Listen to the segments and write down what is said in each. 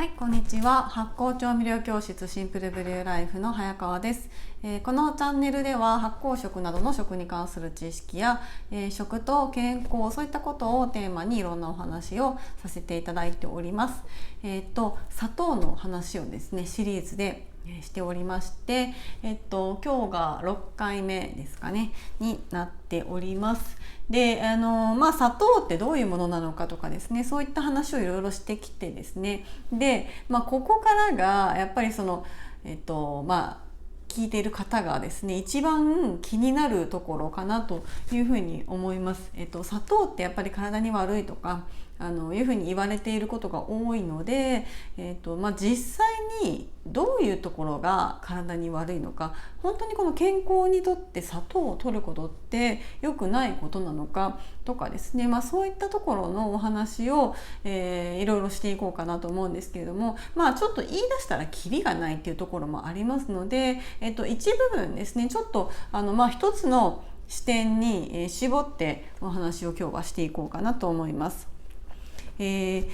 はい、こんにちは。発酵調味料教室シンプルブリューライフの早川です。このチャンネルでは発酵食などの食に関する知識や、食と健康、そういったことをテーマにいろんなお話をさせていただいております。砂糖の話をですね、シリーズでしておりまして、今日が6回目ですかねになっております。で、砂糖ってどういうものなのかとかですね、そういった話をいろいろしてきてですね、で、ここからがやっぱり聞いている方がですね一番気になるところかなというふうに思います。砂糖ってやっぱり体に悪いとかいうふうに言われていることが多いので、実際にどういうところが体に悪いのか、本当にこの健康にとって砂糖を摂ることって良くないことなのかとかですね、そういったところのお話を、いろいろしていこうかなと思うんですけれども、ちょっと言い出したらキリがないっていうところもありますので、一部分ですねちょっと一つの視点に絞ってお話を今日はしていこうかなと思います。で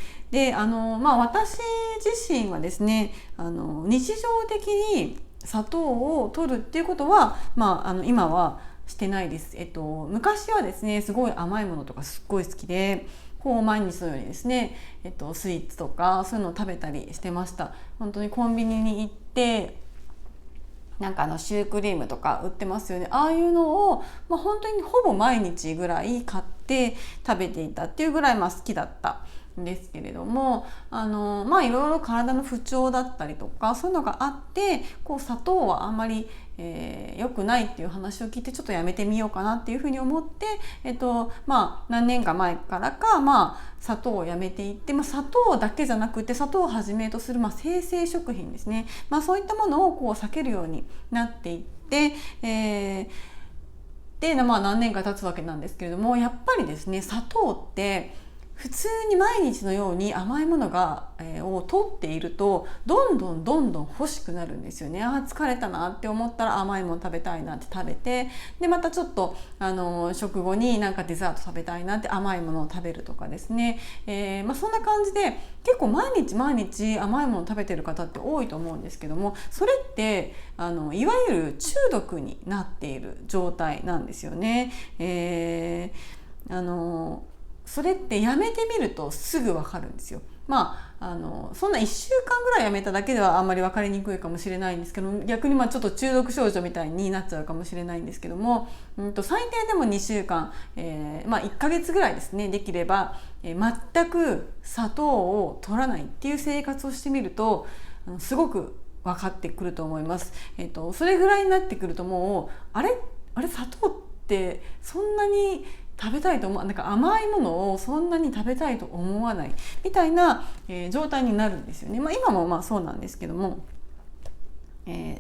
私自身はですね日常的に砂糖を摂るっていうことは、今はしてないです。昔はですねすごい甘いものとかすっごい好きで毎日のようにですね、スイーツとかそういうのを食べたりしてました。本当にコンビニに行ってシュークリームとか売ってますよね。ああいうのを、本当にほぼ毎日ぐらい買って食べていたっていうぐらい好きだったんですけれども、いろいろ体の不調だったりとかそういうのがあって砂糖はあんまり良くないっていう話を聞いてちょっとやめてみようかなっていうふうに思って、何年か前から砂糖をやめていって、砂糖だけじゃなくて砂糖をはじめとする生成食品ですね、そういったものを避けるようになっていって、で何年か経つわけなんですけれども、やっぱりですね砂糖って普通に毎日のように甘いものを摂っているとどんどん欲しくなるんですよね。疲れたなって思ったら甘いもの食べたいなって食べて、でまたちょっと食後にデザート食べたいなって甘いものを食べるとかですね、そんな感じで結構毎日甘いものを食べてる方って多いと思うんですけども、それっていわゆる中毒になっている状態なんですよね。それってやめてみるとすぐ分かるんですよ。そんな1週間ぐらいやめただけではあんまり分かりにくいかもしれないんですけど、逆にちょっと中毒症状みたいになっちゃうかもしれないんですけども、最低でも2週間、1ヶ月ぐらいですねできれば、全く砂糖を取らないっていう生活をしてみるとすごく分かってくると思います。それぐらいになってくるともうあれ砂糖ってそんなに食べたいと思う、甘いものをそんなに食べたいと思わないみたいな、状態になるんですよね。今もそうなんですけども、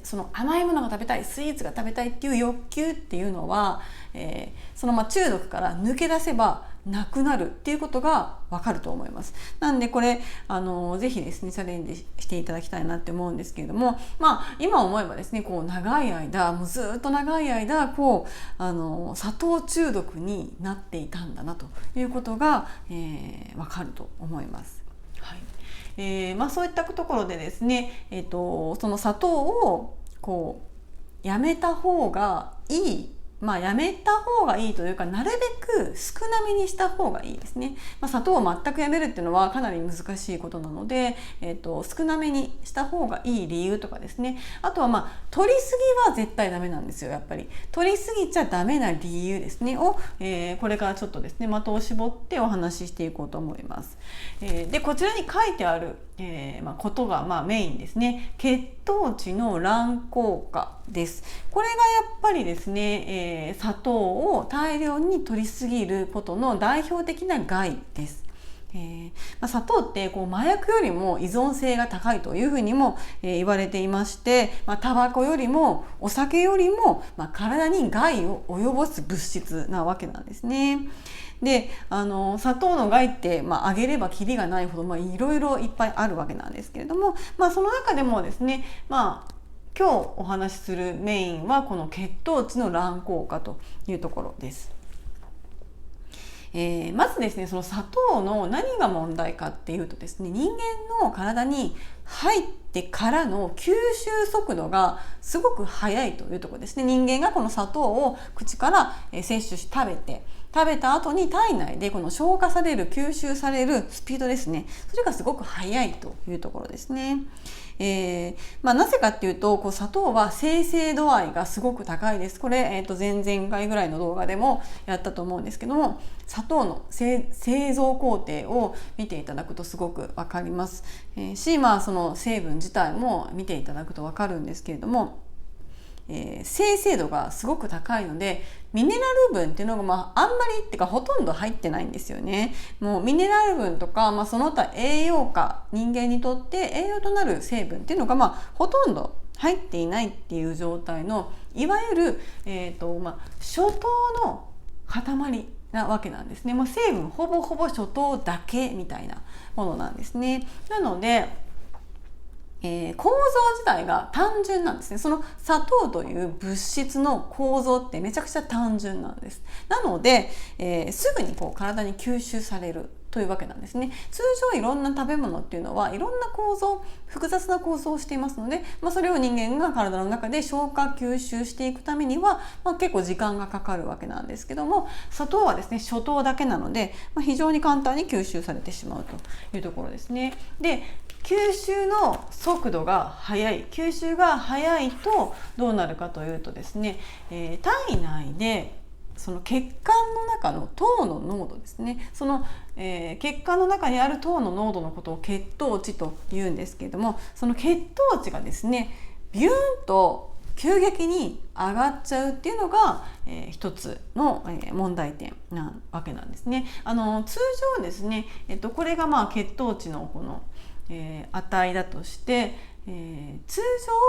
その甘いものが食べたい、スイーツが食べたいっていう欲求っていうのは、その中毒から抜け出せばなくなるっていうことがわかると思います。なんでこれぜひですねチャレンジしていただきたいなって思うんですけれども、今思えばですね長い間もうずっと長い間砂糖中毒になっていたんだなということが、わかると思います。はい。そういったところでですね、その砂糖をやめた方がいい、やめた方がいいというかなるべく少なめにした方がいいですね。砂糖を全くやめるっていうのはかなり難しいことなので、少なめにした方がいい理由とかですね、あとは取りすぎは絶対ダメなんですよ。やっぱり取りすぎちゃダメな理由ですねを、これからちょっとですね的を絞ってお話ししていこうと思います。でこちらに書いてあることがメインですね。血糖値の乱高下です。これがやっぱりですね、砂糖を大量に摂りすぎることの代表的な害です。砂糖って麻薬よりも依存性が高いというふうにも、言われていまして、タバコよりもお酒よりも、体に害を及ぼす物質なわけなんですね。で砂糖の害って、挙げればキリがないほど、いろいろいっぱいあるわけなんですけれども、その中でもですね、今日お話しするメインはこの血糖値の乱高下というところです。まずですね、その砂糖の何が問題かっていうとですね、人間の体に入ってからの吸収速度がすごく速いというところですね。人間がこの砂糖を口から摂取し食べた後に体内でこの消化される吸収されるスピードですね、それがすごく速いというところですね。なぜかっていうと、砂糖は生成度合いがすごく高いです。これ、前々回ぐらいの動画でもやったと思うんですけども、砂糖の製造工程を見ていただくとすごくわかります。その成分自体も見ていただくとわかるんですけれども、精製度がすごく高いので、ミネラル分っていうのがあんまりってかほとんど入ってないんですよね。もうミネラル分とか、その他栄養価、人間にとって栄養となる成分っていうのがほとんど入っていないっていう状態の、いわゆる、初糖の塊なわけなんですね。もう成分ほぼほぼ初糖だけみたいなものなんですね。なので構造自体が単純なんですね。その砂糖という物質の構造ってめちゃくちゃ単純なんです。なので、すぐに体に吸収されるというわけなんですね。通常いろんな食べ物っていうのはいろんな構造、複雑な構造をしていますので、それを人間が体の中で消化吸収していくためには、結構時間がかかるわけなんですけども、砂糖はですね、初糖だけなので、非常に簡単に吸収されてしまうというところですね。で、吸収の速度が速い、吸収が速いとどうなるかというとですね、体内でその血管の中の糖の濃度ですね、その、血管の中にある糖の濃度のことを血糖値というんですけれども、その血糖値がですねビューンと急激に上がっちゃうっていうのが、一つの、問題点なわけなんですね。通常ですね、これが血糖値のこの値だとして、通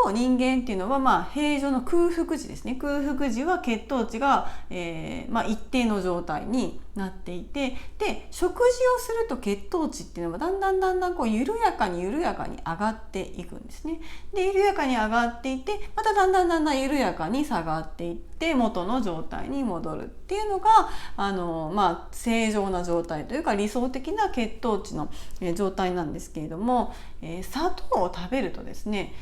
常人間っていうのは平常の空腹時ですね、空腹時は血糖値が、一定の状態になっていて、で食事をすると血糖値っていうのはだんだん緩やかに上がっていくんですね。で緩やかに上がっていって、まただんだん緩やかに下がっていって元の状態に戻るっていうのが正常な状態というか理想的な血糖値の状態なんですけれども、砂糖を食べるとですね、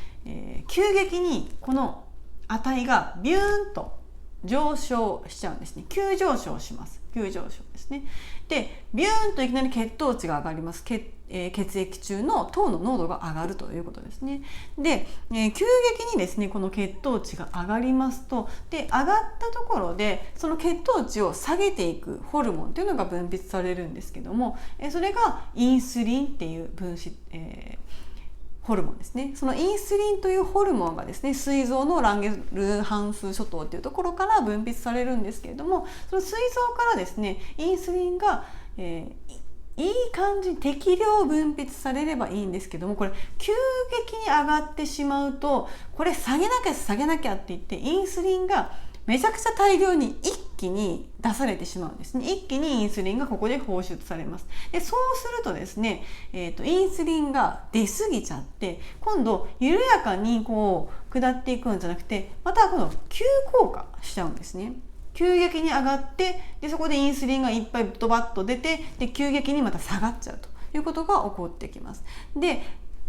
急激にこの値がビューンと上昇しちゃうんですね。急上昇します。急上昇ですね。でビューンといきなり血糖値が上がります。血液中の糖の濃度が上がるということですね。で、急激にですねこの血糖値が上がりますと、で上がったところでその血糖値を下げていくホルモンというのが分泌されるんですけども、それがインスリンっていうホルモンですね。そのインスリンというホルモンがですね、膵臓のランゲルハンス諸島というところから分泌されるんですけれども、その膵臓からですねインスリンが、いい感じに適量分泌されればいいんですけども、これ急激に上がってしまうと、これ下げなきゃって言ってインスリンがめちゃくちゃ大量に一気に出されてしまうんですね。一気にインスリンがここで放出されます。でそうするとですね、インスリンが出過ぎちゃって、今度緩やかに下っていくんじゃなくて、またこの急降下しちゃうんですね。急激に上がって、でそこでインスリンがいっぱいドバッと出て、で急激にまた下がっちゃうということが起こってきます。で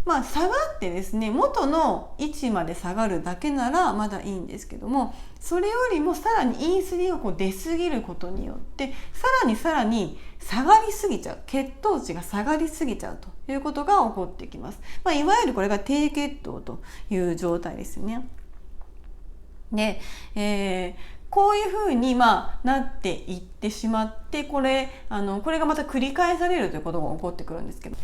下がってですね、元の位置まで下がるだけならまだいいんですけども、それよりもさらにインスリンが出過ぎることによってさらに下がりすぎちゃう、血糖値が下がりすぎちゃうということが起こってきます。いわゆるこれが低血糖という状態ですよね。で、こういうふうになっていってしまって、これがまた繰り返されるということが起こってくるんですけど、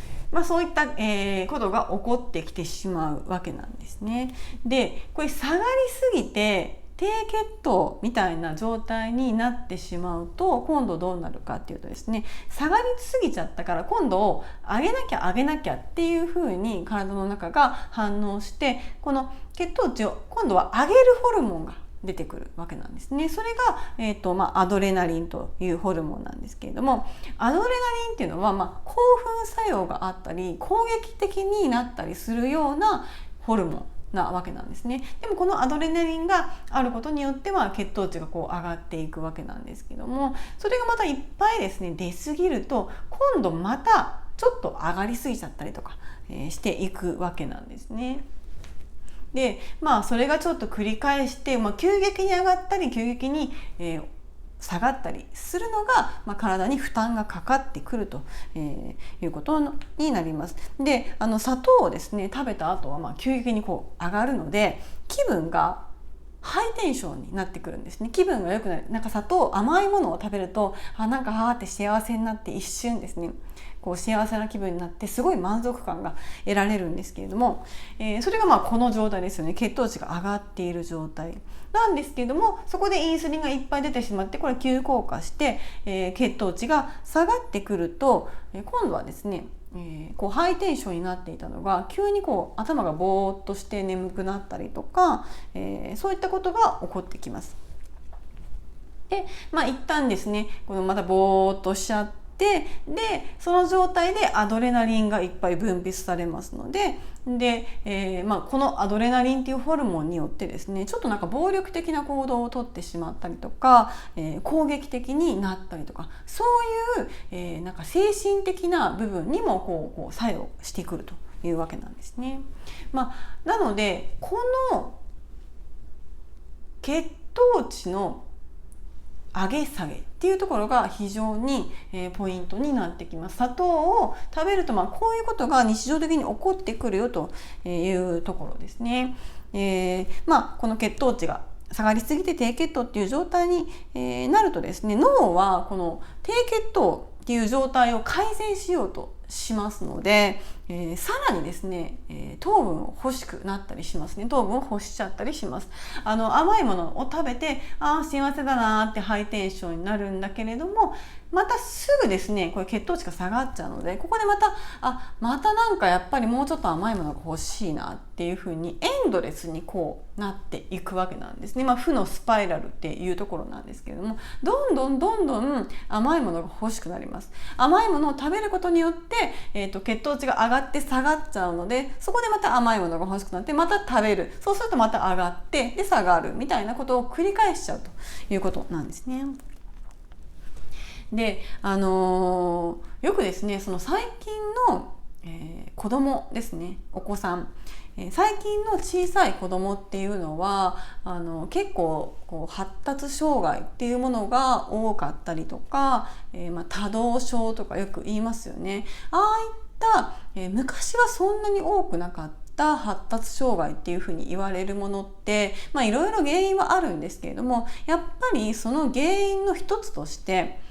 そういった、ことが起こってきてしまうわけなんですね。でこれ下がりすぎて低血糖みたいな状態になってしまうと、今度どうなるかっていうとですね、下がりすぎちゃったから今度上げなきゃっていうふうに体の中が反応して、この血糖値を今度は上げるホルモンが出てくるわけなんですね。それが、アドレナリンというホルモンなんですけれども、アドレナリンっていうのは、興奮作用があったり攻撃的になったりするようなホルモンなわけなんですね。でもこのアドレナリンがあることによっては血糖値がこう上がっていくわけなんですけども、それがまたいっぱいですね出過ぎると今度またちょっと上がりすぎちゃったりとか、していくわけなんですね。でそれがちょっと繰り返して、急激に上がったり急激に、下がったりするのが、体に負担がかかってくると、いうことになります。で砂糖をですね食べた後は急激にこう上がるので気分がハイテンションになってくるんですね。気分が良くなる。砂糖、甘いものを食べるとって幸せになって一瞬ですねこう幸せな気分になってすごい満足感が得られるんですけれども、それがこの状態ですよね。血糖値が上がっている状態なんですけれども、そこでインスリンがいっぱい出てしまってこれ急降下して、血糖値が下がってくると、今度はですねこうハイテンションになっていたのが急にこう頭がぼーっとして眠くなったりとか、そういったことが起こってきます。で一旦ですねこのまたぼーっとしちゃってでその状態でアドレナリンがいっぱい分泌されますのでこのアドレナリンっていうホルモンによってですねちょっと暴力的な行動をとってしまったりとか、攻撃的になったりとかそういう、精神的な部分にもこう作用してくるというわけなんですね。なのでこの血糖値の上げ下げっていうところが非常にポイントになってきます。砂糖を食べるとこういうことが日常的に起こってくるよというところですね。この血糖値が下がりすぎて低血糖っていう状態になるとですね脳はこの低血糖っていう状態を改善しようとしますので、さらにですね、糖分を欲しくなったりしますね。糖分を欲しちゃったりします。甘いものを食べて幸せだなってハイテンションになるんだけれどもまたすぐですねこれ血糖値が下がっちゃうのでここでまたやっぱりもうちょっと甘いものが欲しいなっていう風にエンドレスにこうなっていくわけなんですね。負のスパイラルっていうところなんですけれどもどんどん甘いものが欲しくなります。甘いものを食べることによって、血糖値が上がって下がっちゃうのでそこでまた甘いものが欲しくなってまた食べる。そうするとまた上がってで下がるみたいなことを繰り返しちゃうということなんですね。で、よくですねその最近の、子供ですねお子さん、最近の小さい子供っていうのは結構こう発達障害っていうものが多かったりとか、多動症とかよく言いますよね。ああいった、昔はそんなに多くなかった発達障害っていうふうに言われるものっていろいろ原因はあるんですけれどもやっぱりその原因の一つとして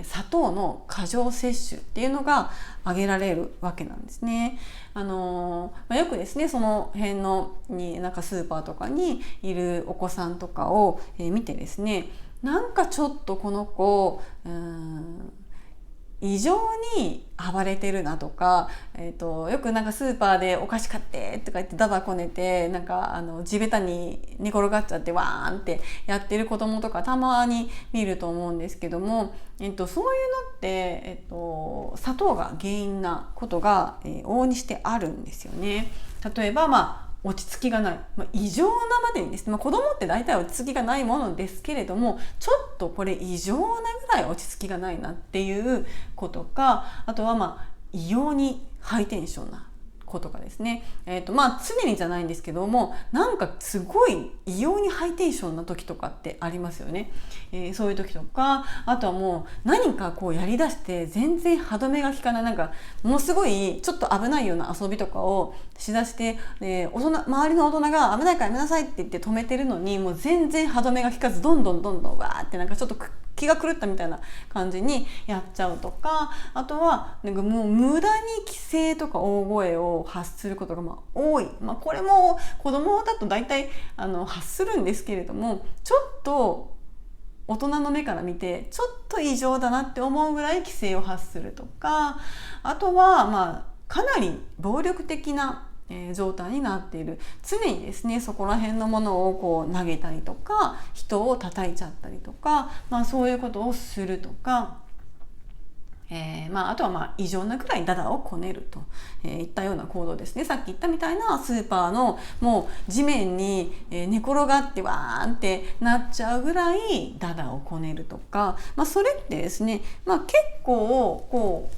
砂糖の過剰摂取っていうのが挙げられるわけなんですね。よくですねその辺のにスーパーとかにいるお子さんとかを見てですねちょっとこの子異常に暴れてるなとか、よくスーパーでお菓子買ってとか言ってダダこねて地べたに寝転がっちゃってわーんってやってる子供とかたまに見ると思うんですけども、そういうのって、砂糖が原因なことが、往々にしてあるんですよね。例えば落ち着きがない、異常なまでにですね、子供って大体落ち着きがないものですけれどもちょっとこれ異常なぐらい落ち着きがないなっていうことかあとは異様にハイテンションな子とかですね、常にじゃないんですけどもすごい異様にハイテンションな時とかってありますよね。そういう時とかあとはもう何かこうやりだして全然歯止めが効かないものすごいちょっと危ないような遊びとかをしだして、周りの大人が危ないからやめなさいって言って止めてるのにもう全然歯止めが効かずどんどんわーってちょっと気が狂ったみたいな感じにやっちゃうとかあとはもう無駄に規制とか大声を発することが多い、これも子供だと大体発するんですけれどもちょっと大人の目から見てちょっと異常だなって思うぐらい規制を発するとかあとはかなり暴力的な状態になっている。常にですねそこら辺のものをこう投げたりとか人を叩いちゃったりとか、そういうことをするとかあとは異常なくらいダダをこねるといったような行動ですね。さっき言ったみたいなスーパーのもう地面に寝転がってわーんってなっちゃうぐらいダダをこねるとか、それってですね、結構こう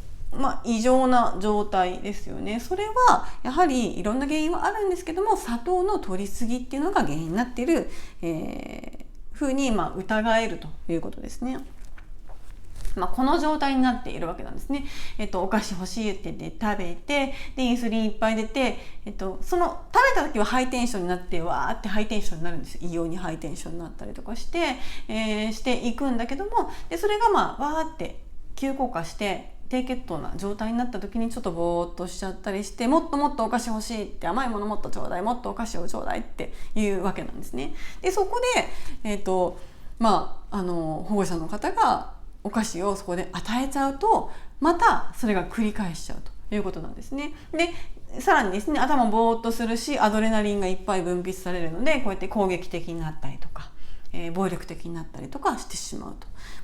異常な状態ですよね。それはやはりいろんな原因はあるんですけども、砂糖の摂りすぎっていうのが原因になっている、ふうに疑えるということですね。この状態になっているわけなんですね。お菓子欲しいって言って食べて、でインスリンいっぱい出て、その食べた時はハイテンションになってわーってハイテンションになるんですよ。異様にハイテンションになったりとかして、していくんだけども、でそれがわーって急降下して低血糖な状態になった時にちょっとぼーっとしちゃったりして、もっともっとお菓子欲しいって、甘いものもっとちょうだい、もっとお菓子をちょうだいっていうわけなんですね。でそこで保護者の方がお菓子をそこで与えちゃうと、またそれが繰り返しちゃうということなんですね。でさらにですね、頭ぼーっとするし、アドレナリンがいっぱい分泌されるので、こうやって攻撃的になったりとか、暴力的になったりとかしてしまう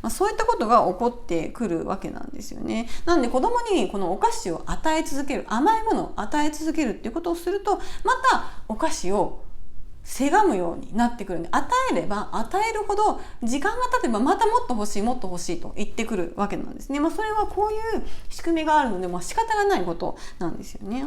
と、そういったことが起こってくるわけなんですよね。なので子供にこのお菓子を与え続ける、甘いものを与え続けるっていうことをすると、またお菓子をせがむようになってくるんで、与えれば与えるほど時間が経てばまたもっと欲しいもっと欲しいと言ってくるわけなんですね。それはこういう仕組みがあるので、仕方がないことなんですよね。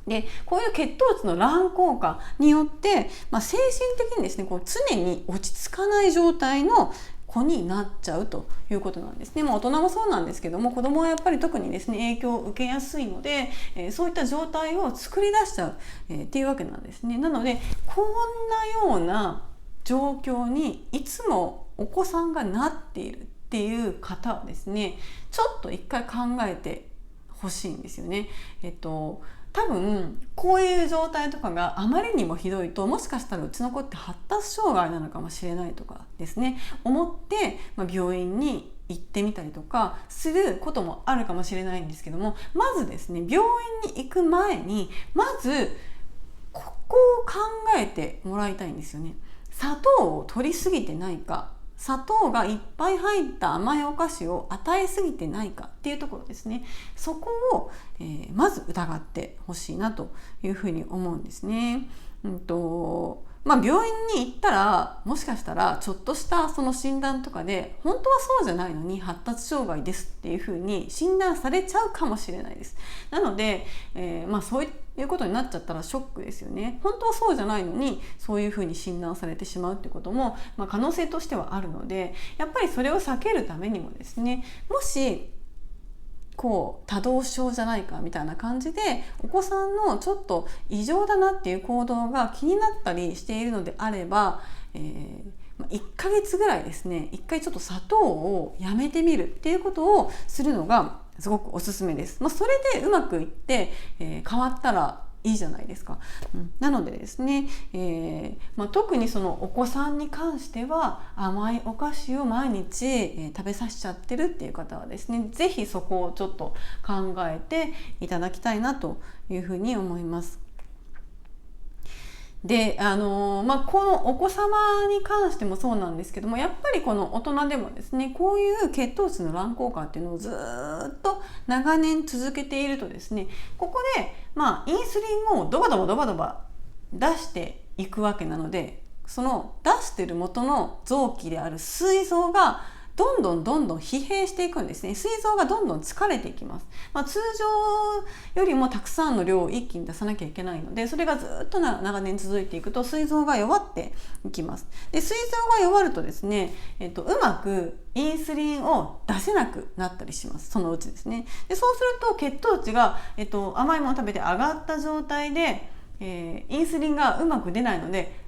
でこういう血糖値の乱高下によって、精神的にですね、こう常に落ち着かない状態の子になっちゃうということなんですね。大人もそうなんですけども、子供はやっぱり特にですね影響を受けやすいので、そういった状態を作り出しちゃう、っていうわけなんですね。なのでこんなような状況にいつもお子さんがなっているっていう方はですね、ちょっと一回考えてほしいんですよね。多分こういう状態とかがあまりにもひどいと、もしかしたらうちの子って発達障害なのかもしれないとかですね思って、病院に行ってみたりとかすることもあるかもしれないんですけども、まずですね病院に行く前にまずここを考えてもらいたいんですよね。砂糖を摂りすぎてないか、砂糖がいっぱい入った甘いお菓子を与えすぎてないかっていうところですね。そこを、まず疑ってほしいなというふうに思うんですね。病院に行ったらもしかしたらちょっとしたその診断とかで本当はそうじゃないのに発達障害ですっていうふうに診断されちゃうかもしれないです。なので、そういうことになっちゃったらショックですよね。本当はそうじゃないのにそういうふうに診断されてしまうってことも、可能性としてはあるので、やっぱりそれを避けるためにもですね、もし多動症じゃないかみたいな感じでお子さんのちょっと異常だなっていう行動が気になったりしているのであれば、1ヶ月ぐらいですね、一回ちょっと砂糖をやめてみるっていうことをするのがすごくおすすめです。それでうまくいって、変わったらいいじゃないですか。なのでですね、特にそのお子さんに関しては甘いお菓子を毎日、食べさせちゃってるっていう方はですね、ぜひそこをちょっと考えていただきたいなというふうに思います。でこのお子様に関してもそうなんですけども、やっぱりこの大人でもですね、こういう血糖値の乱高下っていうのをずっと長年続けているとですね、ここでインスリンをドバドバ出していくわけなので、その出してる元の臓器である膵臓がどんどん疲弊していくんですね。膵臓がどんどん疲れていきます。通常よりもたくさんの量を一気に出さなきゃいけないので、それがずっと長年続いていくと膵臓が弱っていきます。で膵臓が弱るとですね、うまくインスリンを出せなくなったりします。そのうちですね。でそうすると血糖値が、甘いものを食べて上がった状態で、インスリンがうまく出ないので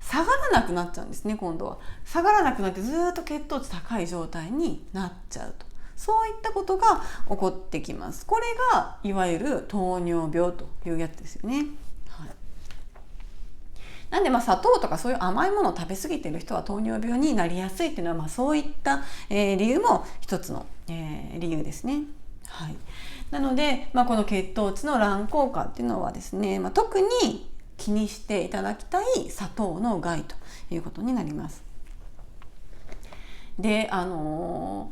下がらなくなっちゃうんですね。今度は下がらなくなってずっと血糖値高い状態になっちゃうと、そういったことが起こってきます。これがいわゆる糖尿病というやつですよね。なんで砂糖とかそういう甘いものを食べ過ぎている人は糖尿病になりやすいっていうのは、そういった、理由も一つの、理由ですね。なので、この血糖値の乱高下っていうのはですね、特に気にしていただきたい砂糖の害ということになります。で、本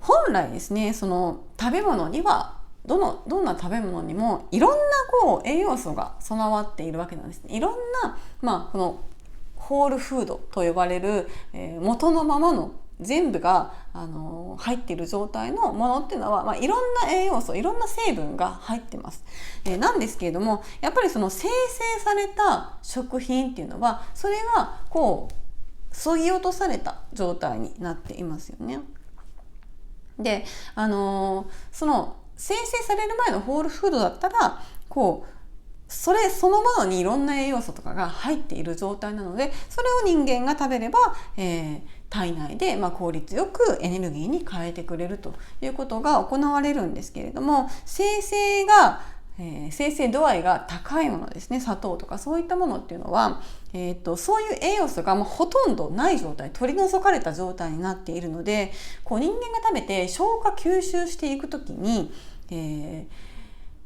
本来ですね、その食べ物にはどんな食べ物にもいろんな栄養素が備わっているわけなんですね。いろんな、このホールフードと呼ばれる、元のままの全部が、入っている状態のものっていうのは、いろんな栄養素、いろんな成分が入ってます。なんですけれども、やっぱりその生成された食品っていうのは、それが削ぎ落とされた状態になっていますよね。で、その生成される前のホールフードだったらそれそのものにいろんな栄養素とかが入っている状態なので、それを人間が食べれば、体内で効率よくエネルギーに変えてくれるということが行われるんですけれども、生成度合いが高いものですね、砂糖とかそういったものっていうのは、そういう栄養素がもうほとんどない状態、取り除かれた状態になっているので、人間が食べて消化吸収していくときに、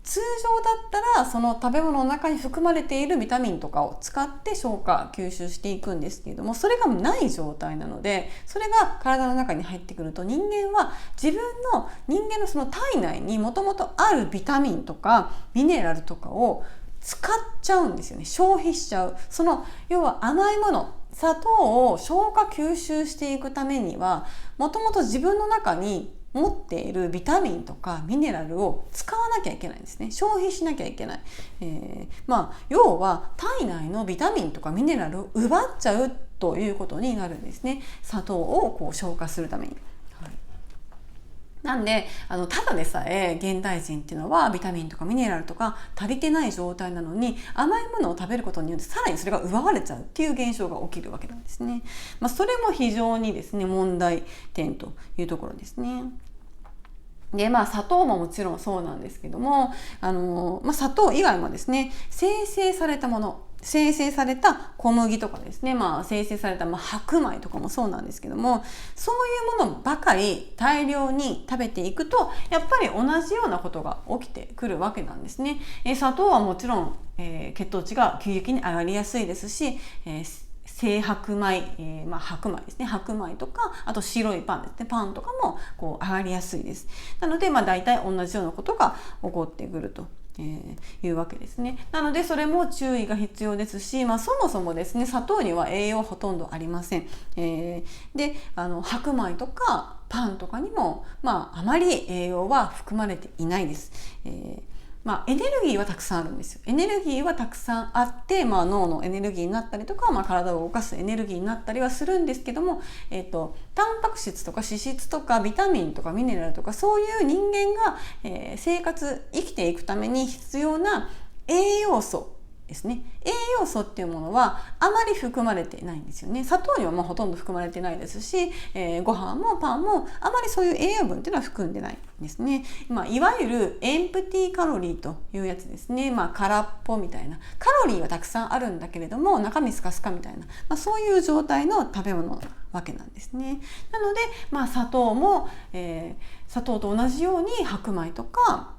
通常だったらその食べ物の中に含まれているビタミンとかを使って消化吸収していくんですけれども、それがない状態なので、それが体の中に入ってくると、人間のその体内にもともとあるビタミンとかミネラルとかを使っちゃうんですよね。消費しちゃう。要は甘いもの、砂糖を消化吸収していくためには、もともと自分の中に持っているビタミンとかミネラルを使わなきゃいけないんですね。消費しなきゃいけない。要は体内のビタミンとかミネラルを奪っちゃうということになるんですね。砂糖を消化するために。なんでただでさえ現代人っていうのはビタミンとかミネラルとか足りてない状態なのに、甘いものを食べることによってさらにそれが奪われちゃうっていう現象が起きるわけなんですね。それも非常にですね、問題点というところですね。で、砂糖ももちろんそうなんですけども、砂糖以外もですね、生成されたもの、生成された小麦とかですね、生成された白米とかもそうなんですけども、そういうものばかり大量に食べていくと、やっぱり同じようなことが起きてくるわけなんですね。砂糖はもちろん、血糖値が急激に上がりやすいですし、精白米、白米ですね、白米とか、あと白いパンですね、パンとかも上がりやすいです。なので大体同じようなことが起こってくるというわけですね。なのでそれも注意が必要ですし、そもそもですね、砂糖には栄養ほとんどありません。で白米とかパンとかにもあまり栄養は含まれていないです。エネルギーはたくさんあるんですよ。エネルギーはたくさんあって、脳のエネルギーになったりとか、体を動かすエネルギーになったりはするんですけども、タンパク質とか脂質とかビタミンとかミネラルとか、そういう人間が、生きていくために必要な栄養素ですね。栄養素っていうものはあまり含まれていないんですよね。砂糖にはほとんど含まれてないですし、ご飯もパンもあまりそういう栄養分っていうのは含んでないんですね。いわゆるエンプティカロリーというやつですね。空っぽみたいな、カロリーはたくさんあるんだけれども中身スカスカみたいな、そういう状態の食べ物なわけなんですね。なので、砂糖も、砂糖と同じように白米とか、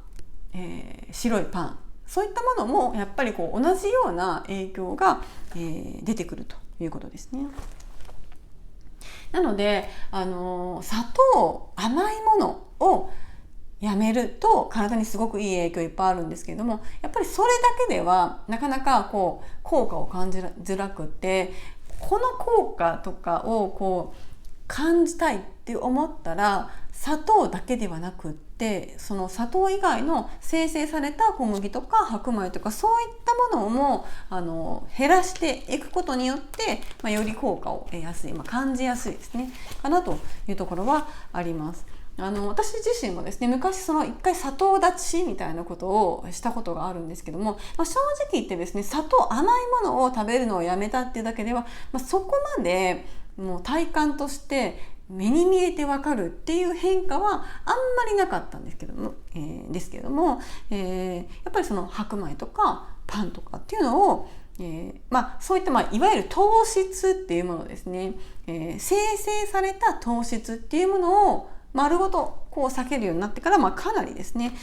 白いパン、そういったものもやっぱり同じような影響が、出てくるということですね。なので砂糖、甘いものをやめると体にすごくいい影響いっぱいあるんですけれども、やっぱりそれだけではなかなか効果を感じづらくって、この効果とかを感じたいって思ったら、砂糖だけではなくって、その砂糖以外の生成された小麦とか白米とか、そういったものも減らしていくことによって、より効果を得やすい、感じやすいですねかなというところはあります。私自身もですね、昔一回砂糖断ちみたいなことをしたことがあるんですけども、正直言ってですね、甘いものを食べるのをやめたっていうだけでは、そこまでもう体感として目に見えてわかるっていう変化はあんまりなかったんですけども、やっぱりその白米とかパンとかっていうのをそういったいわゆる糖質っていうものですね、生成された糖質っていうものを丸ごとこう避けるようになってから、かなりですね、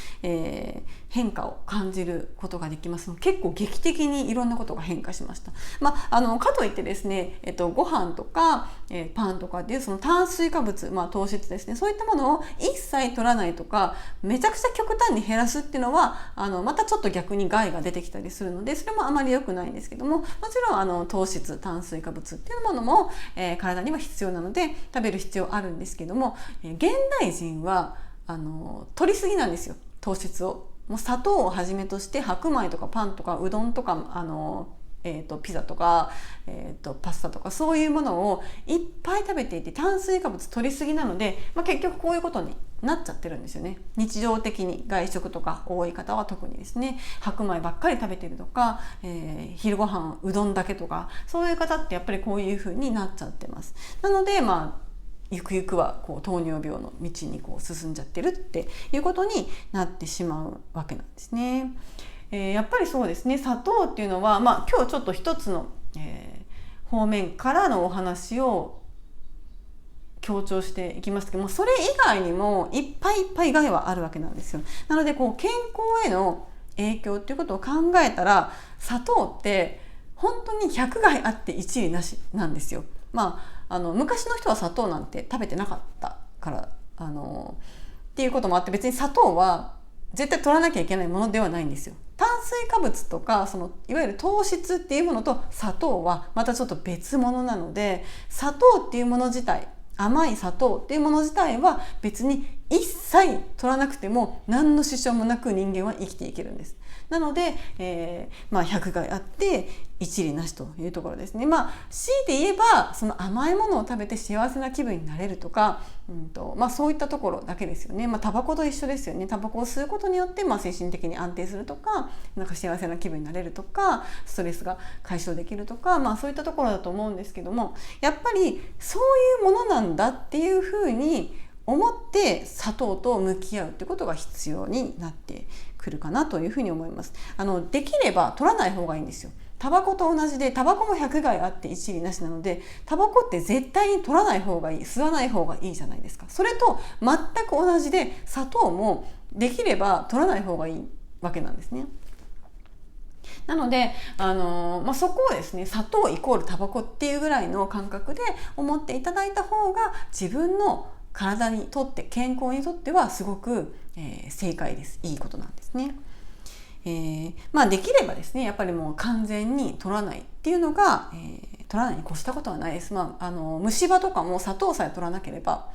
変化を感じることができます。結構劇的にいろんなことが変化しました。かといってですね、ご飯とか、パンとかっていうその炭水化物、糖質ですね、そういったものを一切取らないとか、めちゃくちゃ極端に減らすっていうのはまたちょっと逆に害が出てきたりするので、それもあまり良くないんですけども、もちろん糖質、炭水化物っていうものも、体には必要なので食べる必要あるんですけども、現代人は取りすぎなんですよ、糖質を。もう砂糖をはじめとして白米とかパンとかうどんとかピザとか、パスタとかそういうものをいっぱい食べていて、炭水化物取りすぎなので、結局こういうことになっちゃってるんですよね。日常的に外食とか多い方は特にですね、白米ばっかり食べてるとか、昼ご飯うどんだけとか、そういう方ってやっぱりこういう風になっちゃってます。なのでゆくゆくは糖尿病の道に進んじゃってるっていうことになってしまうわけなんですね。やっぱりそうですね、砂糖っていうのは、今日ちょっと一つの、方面からのお話を強調していきますけども、それ以外にもいっぱいいっぱい害はあるわけなんですよ。なので健康への影響っていうことを考えたら、砂糖って本当に100害あって一理なしなんですよ。昔の人は砂糖なんて食べてなかったからっていうこともあって、別に砂糖は絶対取らなきゃいけないものではないんですよ。炭水化物とかいわゆる糖質っていうものと砂糖はまたちょっと別物なので、砂糖っていうもの自体、甘い砂糖っていうもの自体は別に一切取らなくても何の支障もなく人間は生きていけるんです。なので、100害あって一理なしというところですね。強いて言えばその甘いものを食べて幸せな気分になれるとか、そういったところだけですよね。タバコと一緒ですよね。タバコを吸うことによって、精神的に安定するとか、幸せな気分になれるとか、ストレスが解消できるとか、そういったところだと思うんですけども、やっぱりそういうものなんだっていうふうに思って砂糖と向き合うってことが必要になってくるかなというふうに思います。できれば取らない方がいいんですよ。タバコと同じで、タバコも100害あって一理なしなので、タバコって絶対に取らない方がいい、吸わない方がいいじゃないですか。それと全く同じで、砂糖もできれば取らない方がいいわけなんですね。なので、そこをですね、砂糖イコールタバコっていうぐらいの感覚で思っていただいた方が、自分の体にとって、健康にとってはすごく、正解です。いいことなんですね。できればですね、やっぱりもう完全に取らないっていうのが、取らないに越したことはないです。虫歯とかも砂糖さえ取らなければ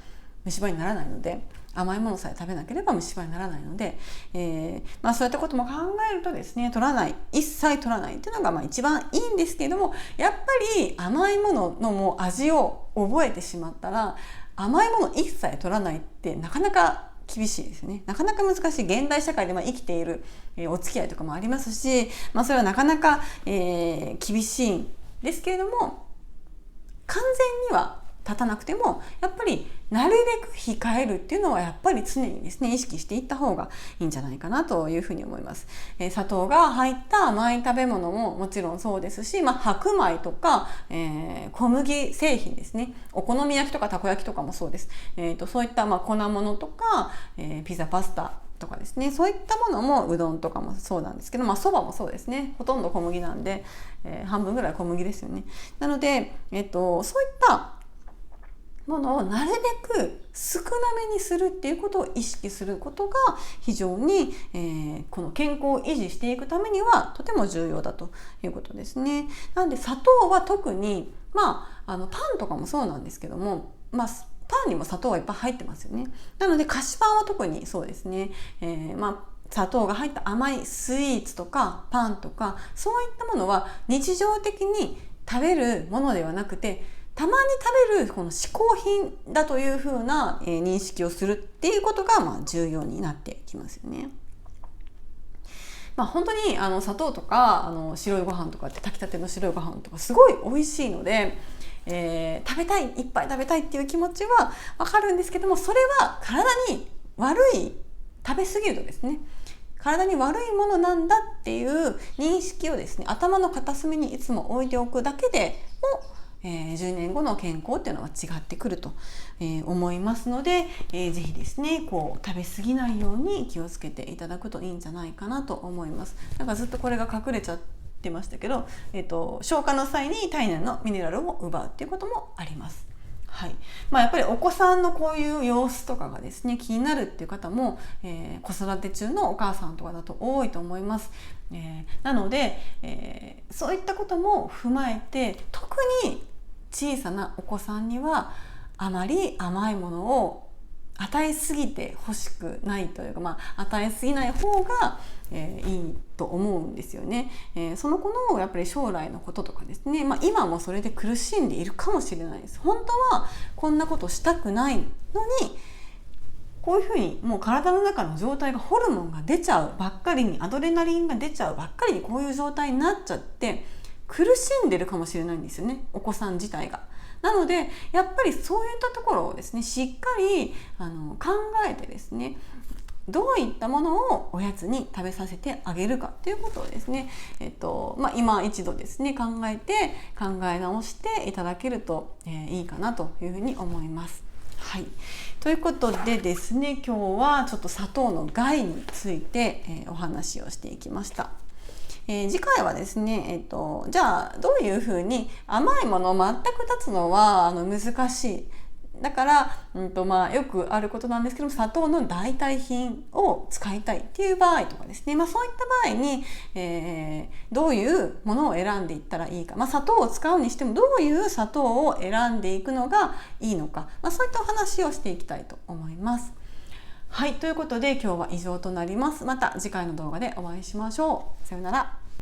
虫歯にならないので、甘いものさえ食べなければ虫歯にならないので、そういったことも考えるとですね、取らない、一切取らないっていうのが一番いいんですけれども、やっぱり甘いもののもう味を覚えてしまったら、甘いもの一切取らないってなかなか厳しいですね。なかなか難しい。現代社会で生きている、お付き合いとかもありますし、それはなかなか、厳しいんですけれども、完全には立たなくても、やっぱりなるべく控えるっていうのはやっぱり常にですね、意識していった方がいいんじゃないかなというふうに思います。砂糖が入った甘い食べ物ももちろんそうですし、白米とか、小麦製品ですね、お好み焼きとかたこ焼きとかもそうです。そういった粉物とか、ピザパスタとかですね、そういったものも、うどんとかもそうなんですけど、そばもそうですね、ほとんど小麦なんで、半分ぐらい小麦ですよね。なので、そういったものをなるべく少なめにするっていうことを意識することが非常に、この健康を維持していくためにはとても重要だということですね。なので砂糖は特に、パンとかもそうなんですけども、パンにも砂糖がいっぱい入ってますよね。なので菓子パンは特にそうですね。砂糖が入った甘いスイーツとかパンとか、そういったものは日常的に食べるものではなくて、たまに食べるこの嗜好品だというふうな認識をするっていうことが重要になってきますよね。本当に砂糖とか白いご飯とかって、炊きたての白いご飯とかすごい美味しいので、食べたい、いっぱい食べたいっていう気持ちはわかるんですけども、それは体に悪い、食べ過ぎるとですね、体に悪いものなんだっていう認識をですね、頭の片隅にいつも置いておくだけでも、10年後の健康っていうのは違ってくると、思いますので、ぜひですねこう食べ過ぎないように気をつけていただくといいんじゃないかなと思います。なんかずっとこれが隠れちゃってましたけど、消化の際に体内のミネラルを奪うっていうこともあります。はい。やっぱりお子さんのこういう様子とかがですね気になるっていう方も、子育て中のお母さんとかだと多いと思います。なので、そういったことも踏まえて、特に小さなお子さんにはあまり甘いものを与えすぎて欲しくないというか、与えすぎない方が、いいと思うんですよね。その子のやっぱり将来のこととかですね、今もそれで苦しんでいるかもしれないです。本当はこんなことしたくないのに、こういうふうにもう体の中の状態がホルモンが出ちゃうばっかりに、アドレナリンが出ちゃうばっかりにこういう状態になっちゃって苦しんでるかもしれないんですよね、お子さん自体が。なのでやっぱりそういったところをですねしっかり考えてですね、どういったものをおやつに食べさせてあげるかということをですね、今一度ですね考え直していただけると、いいかなというふうに思います。はい、ということでですね、今日はちょっと砂糖の害について、お話をしていきました。次回はですね、じゃあどういうふうに甘いものを全く断つのは難しい。だから、よくあることなんですけど、砂糖の代替品を使いたいっていう場合とかですね、そういった場合に、どういうものを選んでいったらいいか、砂糖を使うにしてもどういう砂糖を選んでいくのがいいのか、そういったお話をしていきたいと思います。はい、ということで今日は以上となります。また次回の動画でお会いしましょう。さようなら。